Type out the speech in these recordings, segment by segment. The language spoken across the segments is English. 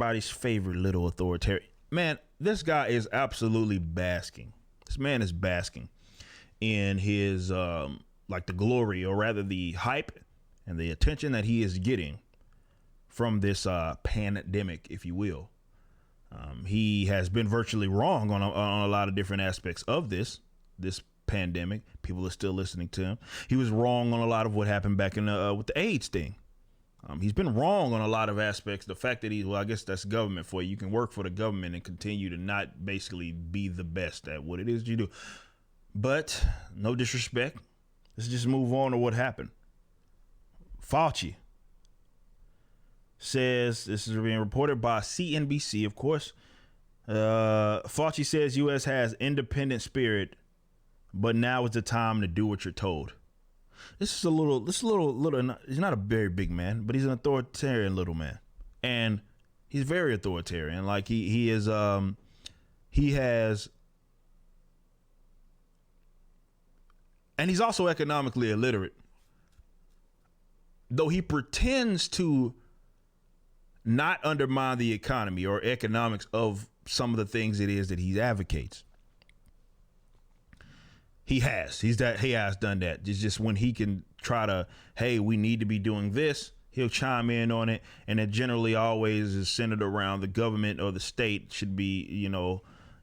Everybody's favorite little authoritarian. Man, this guy is absolutely basking. This man is basking in his like the glory, or rather the hype and the attention that he is getting from this pandemic, if you will. He has been virtually wrong on a lot of different aspects of this pandemic. People are still listening to him. He was wrong on a lot of what happened back in with the AIDS thing. He's been wrong on a lot of aspects. The fact that I guess that's government for you. You can work for the government and continue to not basically be the best at what it is you do. But no disrespect. Let's just move on to what happened. Fauci says, this is being reported by CNBC, of course. Fauci says U.S. has independent spirit, but now is the time to do what you're told. He's not a very big man, but he's an authoritarian little man. And he's very authoritarian. Like he has, and he's also economically illiterate. Though he pretends to not undermine the economy or economics of some of the things it is that he advocates. He has done that. It's just when he can try to, hey, we need to be doing this, he'll chime in on it. And it generally always is centered around the government or the state should be,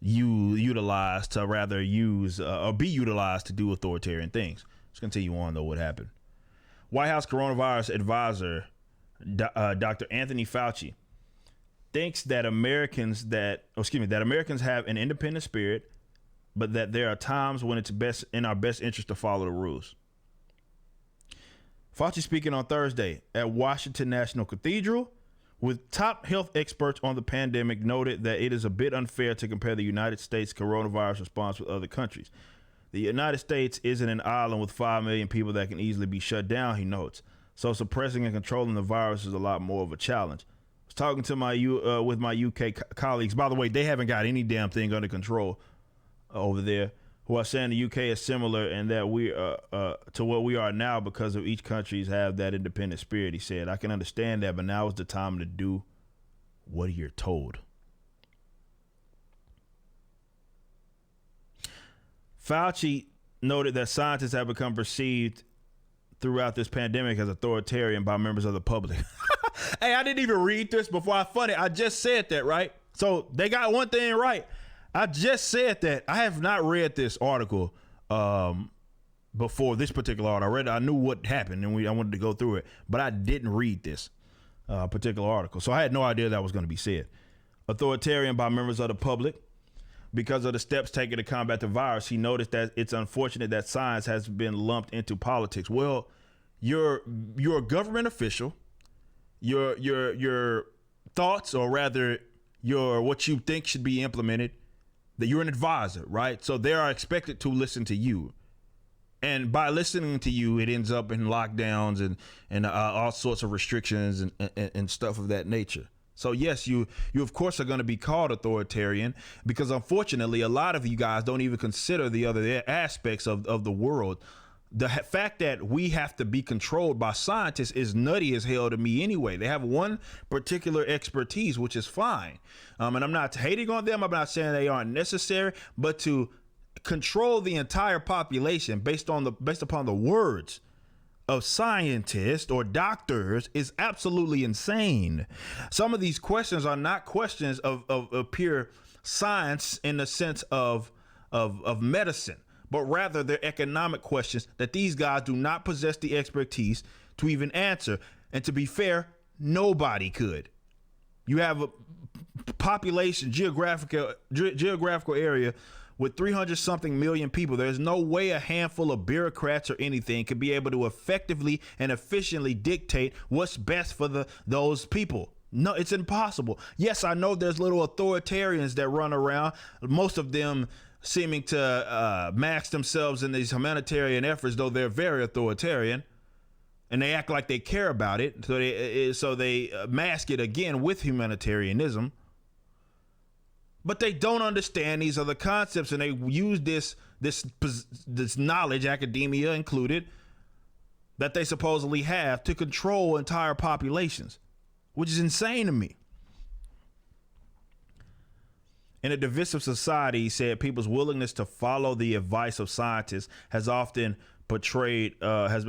utilized to rather use or be utilized to do authoritarian things. Let's continue on though. What happened? White House coronavirus advisor, Dr. Anthony Fauci, thinks that Americans have an independent spirit, but that there are times when it's in our best interest to follow the rules. Fauci speaking on Thursday at Washington National Cathedral with top health experts on the pandemic noted that it is a bit unfair to compare the United States coronavirus response with other countries. The United States isn't an island with 5 million people that can easily be shut down, he notes. So suppressing and controlling the virus is a lot more of a challenge. I was talking to with my UK colleagues. By the way, they haven't got any damn thing under control over there, who are saying the UK is similar and that we to what we are now because of each country's have that independent spirit. He said, I can understand that, but now is the time to do what you're told. Fauci noted that scientists have become perceived throughout this pandemic as authoritarian by members of the public. Hey, I didn't even read this before I found it. I just said that, right? So they got one thing right. I just said that. I have not read this article before this particular article. I knew what happened and I wanted to go through it, but I didn't read this particular article. So I had no idea that was going to be said. Authoritarian by members of the public. Because of the steps taken to combat the virus, he noticed that it's unfortunate that science has been lumped into politics. Well, you're a government official. Your thoughts, or rather what you think should be implemented, that you're an advisor, right? So they are expected to listen to you. And by listening to you, it ends up in lockdowns and all sorts of restrictions and stuff of that nature. So yes, you of course are going to be called authoritarian because unfortunately, a lot of you guys don't even consider the other aspects of the world. The fact that we have to be controlled by scientists is nutty as hell to me anyway. They have one particular expertise, which is fine. And I'm not hating on them. I'm not saying they aren't necessary, but to control the entire population based upon the words of scientists or doctors is absolutely insane. Some of these questions are not questions of pure science in the sense of medicine, but rather they're economic questions that these guys do not possess the expertise to even answer. And to be fair, nobody could. You have a population, geographical area with 300 something million people. There's no way a handful of bureaucrats or anything could be able to effectively and efficiently dictate what's best for those people. No, it's impossible. Yes, I know there's little authoritarians that run around, most of them seeming to mask themselves in these humanitarian efforts, though they're very authoritarian, and they act like they care about it. So they mask it again with humanitarianism. But they don't understand these other concepts, and they use this knowledge, academia included, that they supposedly have to control entire populations, which is insane to me. In a divisive society, he said, people's willingness to follow the advice of scientists has often been portrayed as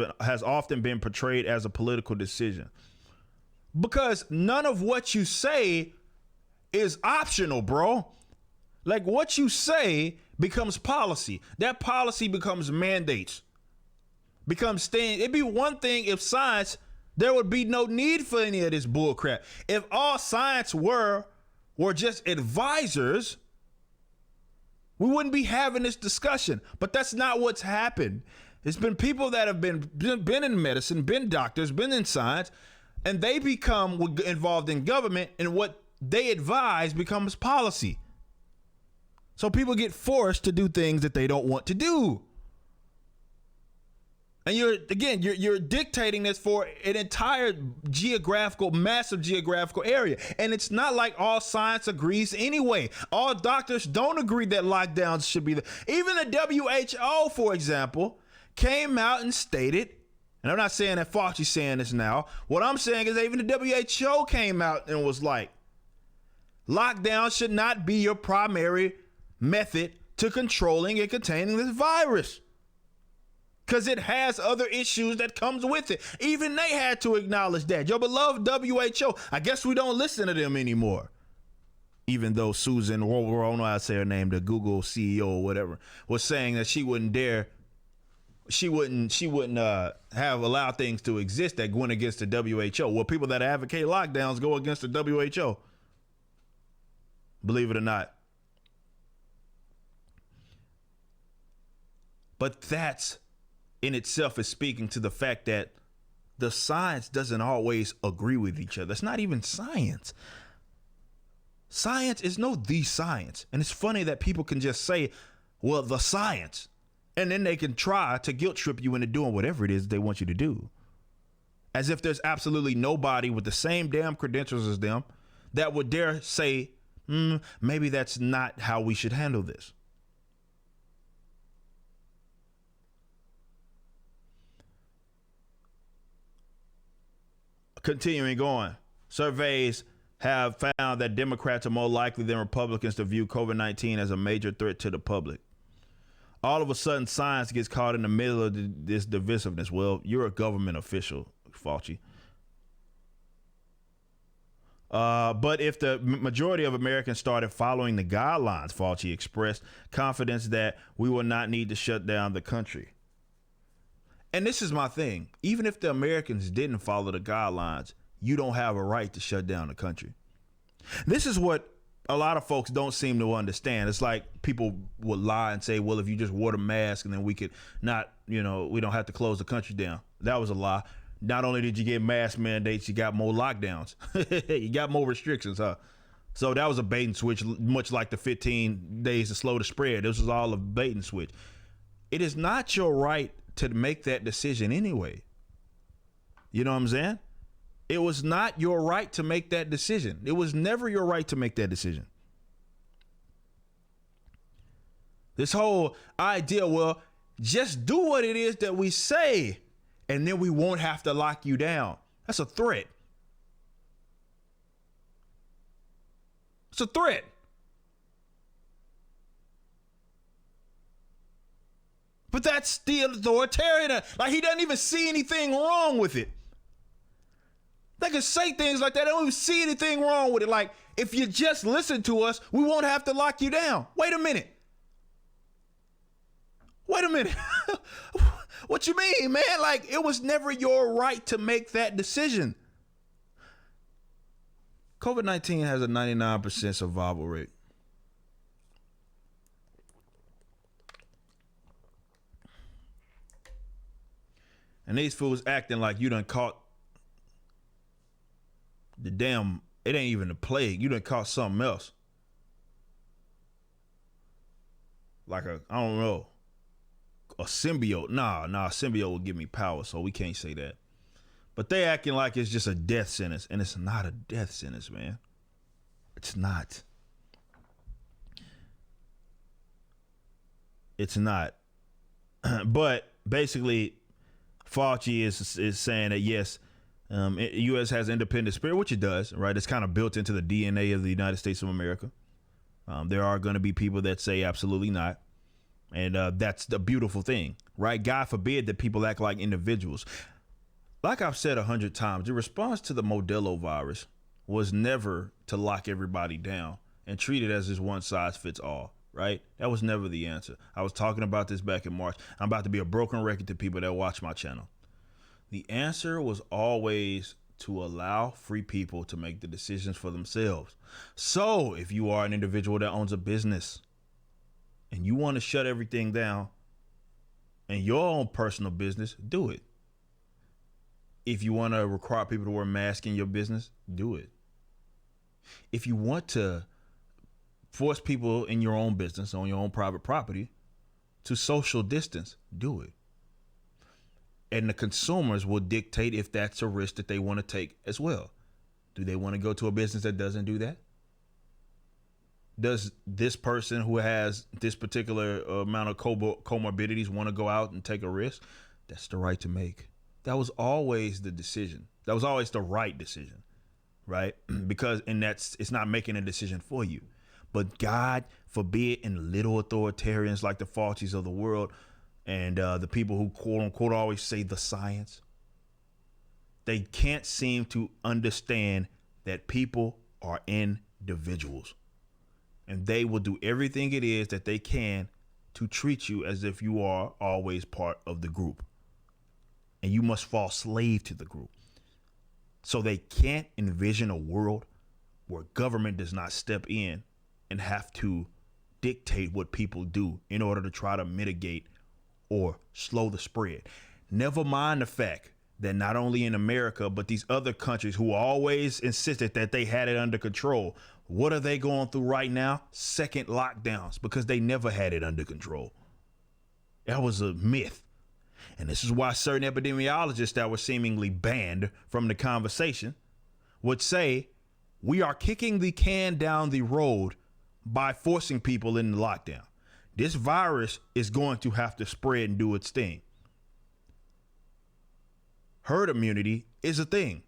a political decision. Because none of what you say is optional, bro. Like, what you say becomes policy. That policy becomes mandates. Becomes thing. It'd be one thing if science, there would be no need for any of this bullcrap. If all science were just advisors, we wouldn't be having this discussion. But that's not what's happened. It's been people that have been in medicine, been doctors, been in science, and they become involved in government, and what they advise becomes policy. So people get forced to do things that they don't want to do. And you're dictating this for an entire massive geographical area. And it's not like all science agrees anyway. All doctors don't agree that lockdowns should be there. Even the WHO, for example, came out and stated, and I'm not saying that Fauci's saying this now. What I'm saying is that even the WHO came out and was like, lockdown should not be your primary method to controlling and containing this virus. Because it has other issues that comes with it. Even they had to acknowledge that. Your beloved WHO, I guess we don't listen to them anymore. Even though Susan, I don't know how to say her name, the Google CEO or whatever, was saying that she wouldn't have allowed things to exist that went against the WHO. Well, people that advocate lockdowns go against the WHO. Believe it or not. But that's in itself is speaking to the fact that the science doesn't always agree with each other. It's not even science. Science is the science. And it's funny that people can just say, well, the science, and then they can try to guilt trip you into doing whatever it is they want you to do. As if there's absolutely nobody with the same damn credentials as them that would dare say, maybe that's not how we should handle this. Continuing on, surveys have found that Democrats are more likely than Republicans to view COVID-19 as a major threat to the public. All of a sudden, science gets caught in the middle of this divisiveness. Well, you're a government official, Fauci. But if the majority of Americans started following the guidelines, Fauci expressed confidence that we will not need to shut down the country. And this is my thing. Even if the Americans didn't follow the guidelines, you don't have a right to shut down the country. This is what a lot of folks don't seem to understand. It's like people would lie and say, well, if you just wore the mask and then we could not, we don't have to close the country down. That was a lie. Not only did you get mask mandates, you got more lockdowns. You got more restrictions, huh? So that was a bait and switch, much like the 15 days to slow the spread. This was all a bait and switch. It is not your right to make that decision anyway. You know what I'm saying? It was not your right to make that decision. It was never your right to make that decision. This whole idea, well, just do what it is that we say, and then we won't have to lock you down. That's a threat. It's a threat. But that's the authoritarian. Like, he doesn't even see anything wrong with it. They can say things like that. They don't even see anything wrong with it. Like, if you just listen to us, we won't have to lock you down. Wait a minute. What you mean, man? Like, it was never your right to make that decision. COVID-19 has a 99% survival rate. And these fools acting like you done caught the damn, it ain't even a plague. You done caught something else. Like I don't know, a symbiote. Nah, a symbiote will give me power, so we can't say that. But they acting like it's just a death sentence, and it's not a death sentence, man. It's not. It's not. But basically, Fauci is saying that yes, U.S. has independent spirit, which it does, right? It's kind of built into the DNA of the United States of America. There are going to be people that say absolutely not. And that's the beautiful thing, right? God forbid that people act like individuals. Like I've said 100 times, the response to the Modelo virus was never to lock everybody down and treat it as this one size fits all, right? That was never the answer. I was talking about this back in March. I'm about to be a broken record to people that watch my channel. The answer was always to allow free people to make the decisions for themselves. So if you are an individual that owns a business and you want to shut everything down in your own personal business, do it. If you want to require people to wear masks in your business, do it. If you want to force people in your own business, on your own private property, to social distance, do it. And the consumers will dictate if that's a risk that they want to take as well. Do they want to go to a business that doesn't do that? Does this person who has this particular amount of comorbidities want to go out and take a risk? That's the right to make. That was always the decision. That was always the right decision, right? Because it's not making a decision for you. But God forbid, and little authoritarians like the Faucis of the world and the people who quote unquote always say the science, they can't seem to understand that people are individuals. And they will do everything it is that they can to treat you as if you are always part of the group. And you must fall slave to the group. So they can't envision a world where government does not step in and have to dictate what people do in order to try to mitigate or slow the spread. Never mind the fact that not only in America, but these other countries who always insisted that they had it under control, what are they going through right now? Second lockdowns, because they never had it under control. That was a myth. And this is why certain epidemiologists that were seemingly banned from the conversation would say, we are kicking the can down the road by forcing people into lockdown. This virus is going to have to spread and do its thing. Herd immunity is a thing.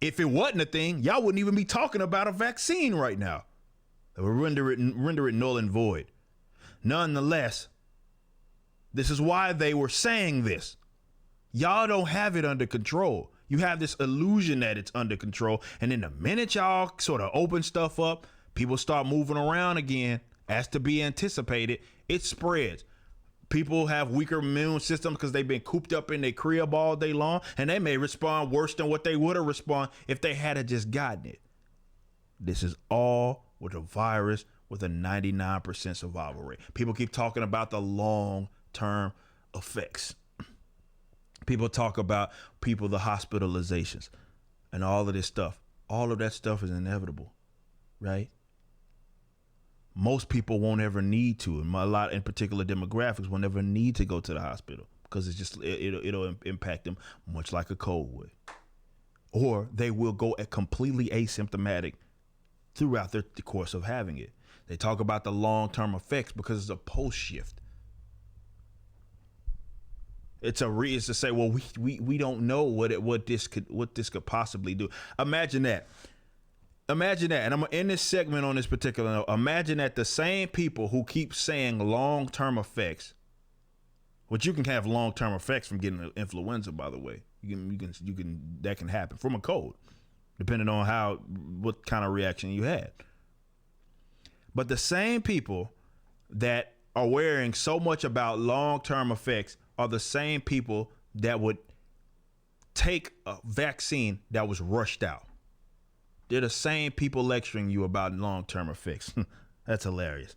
If it wasn't a thing, y'all wouldn't even be talking about a vaccine right now. It would render it null and void. Nonetheless, this is why they were saying this. Y'all don't have it under control. You have this illusion that it's under control. And then the minute y'all sort of open stuff up, people start moving around again, as to be anticipated, it spreads. People have weaker immune systems because they've been cooped up in their crib all day long, and they may respond worse than what they would have responded if they had just gotten it. This is all with a virus with a 99% survival rate. People keep talking about the long-term effects. People talk about the hospitalizations and all of this stuff. All of that stuff is inevitable, right? Most people won't ever need to, and a lot in particular demographics will never need to go to the hospital because it'll impact them much like a cold would. Or they will go completely asymptomatic throughout the course of having it. They talk about the long-term effects because it's a post shift. It's to say, well, we don't know what this could possibly do. Imagine that. And I'm gonna end this segment on this particular note. Imagine that the same people who keep saying long-term effects, which you can have long-term effects from getting influenza, by the way. You can that can happen from a cold, depending on what kind of reaction you had. But the same people that are worrying so much about long-term effects are the same people that would take a vaccine that was rushed out. They're the same people lecturing you about long-term effects. That's hilarious.